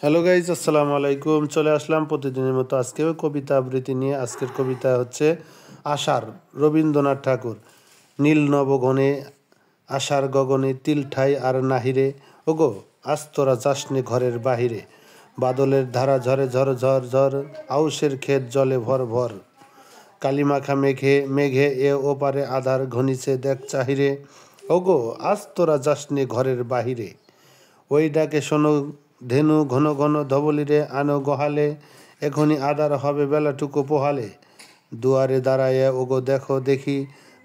Hello guys, আসসালামু আলাইকুম। চলে আসলাম প্রতিদিনের মতো আজকেও কবিতা আবৃত্তি নিয়ে। আজকের কবিতা হচ্ছে আষাঢ়, রবীন্দ্রনাথ ঠাকুর। নীল নবঘনে আষাঢ় গগনে তিল ঠাই আর নাহিরে, ওগো আজ তোরা যাসনে ঘরের বাহিরে। বাদলের ধারা ঝরে ঝর ঝর ঝর, আউশের ক্ষেত জলে ভর ভর। কালিমাখা মেঘে মেঘে এ ওপারে আধার ঘনিছে দেখ চাহিরে, ওগো আজ তোরা যাসনে ঘরের বাহিরে। ওই ডাকে শোনো ধেনু ঘন ঘন ধবলিরে আনো গহালে, এখনই আদার হবে বেলাটুকু পোহালে। দুয়ারে দাঁড়াইয়া ওগো দেখো দেখি,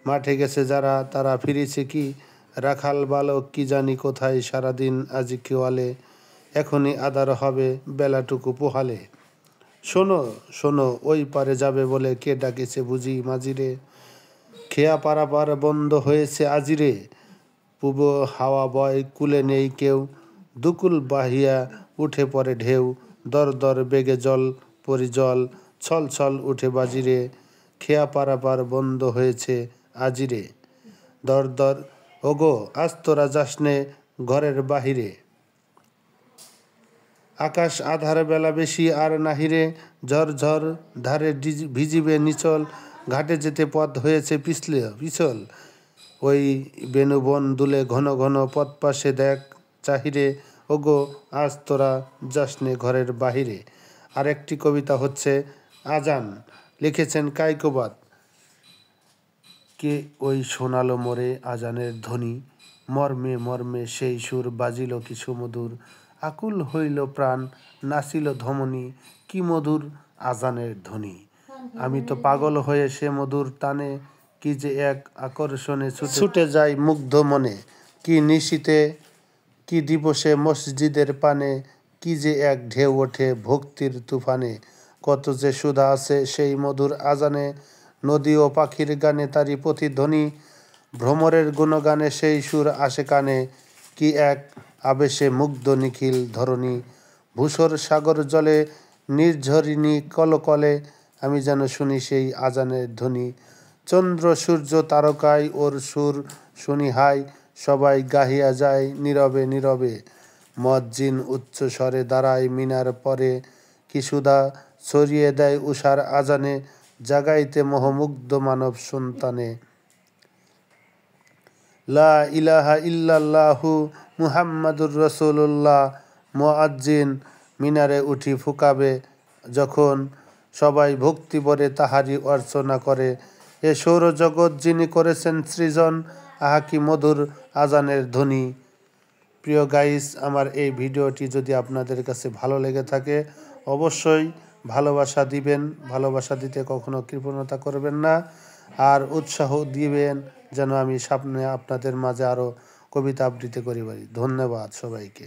মাঠে গেছে যারা তারা ফিরেছে কি। রাখাল বালক কি জানি কোথায় সারাদিন আজি কেওয়ালে, এখনই আদার হবে বেলাটুকু পোহালে। শোনো শোনো ওই পারে যাবে বলে কে ডাকিছে বুঝি মাঝিরে, খেয়া পারাপার বন্ধ হয়েছে আজিরে। পূব হাওয়া বয় কুলে নেই কেউ, দুকুল বাহিয়া উঠে পড়ে ঢেউ। দর দর বেগে জল পরি জল, ছল ছল উঠে বাজিরে। খেয়া পারাপার বন্ধ হয়েছে আজিরে। দর দর ওগো আজ তোরা যাসনে ঘরের বাহিরে। আকাশ আধার বেলা বেশি আর নাহিরে, ঝর ঝর ধারে ভিজিবে নিচল। ঘাটে যেতে পথ হয়েছে পিছল, ওই বেণুবন দুলে ঘন ঘন পথ পাশে দেখ চাহিরে, ওগো আজ তোরা যাসনে ঘরের বাহিরে। আরেকটি কবিতা হচ্ছে আজান, লিখেছেন কায়কোবাদ। কে ওই শোনালো মোরে আজানের ধ্বনি, মর্মে মর্মে সেই সুর বাজিল কি সুমধুর। আকুল হইল প্রাণ, নাচিল ধমনী, কি মধুর আজানের ধ্বনি। আমি তো পাগল হয়ে সে মধুর টানে, কি যে এক আকর্ষণে ছুটে যাই মুগ্ধ মনে। কি নিশীতে কি দিবসে মসজিদের পানে, কি যে এক ঢেউ ওঠে ভক্তির তুফানে। কত যে সুধা আছে সেই মধুর আজানে, নদী ও পাখির গানে তারি প্রতিধ্বনি। ভ্রমরের গুণগানে সেই সুর আসে কানে, কি এক আবেশে মুগ্ধ নিখিল ধরণী। ভূষর সাগর জলে নির্ঝরিণী কলকলে, আমি যেন শুনি সেই আজানের ধ্বনি। চন্দ্র সূর্য তারকায় ওর সুর শুনি হাই, সবাই গাহিয়া যায় নীরবে নীরবে। মজ্জিন উচ্চ স্বরে দাঁড়ায় মিনার পরে, কি সুধা ছড়িয়ে দেয় উষার আজানে, জাগাইতে মোহমুগ্ধ মানব সন্তানে। লা ইলাহা ইল্লাল্লাহু মুহাম্মাদুর রাসূলুল্লাহ। মুয়াজ্জিন মিনারে উঠি ফুকাবে যখন, সবাই ভক্তি ভরে তাহারি অর্চনা করে। এ সৌরজগৎ যিনি করেছেন সৃজন, আহা কি মধুর আজানের ধ্বনি। প্রিয় গাইস, আমার এই ভিডিওটি যদি আপনাদের কাছে ভালো লেগে থাকে অবশ্যই ভালোবাসা দিবেন। ভালোবাসা দিতে কখনো কৃপণতা করবেন না, আর উৎসাহ দিবেন যেন আমি সামনে আপনাদের মাঝে আরও কবিতা আবৃত্তি করি পারি। ধন্যবাদ সবাইকে।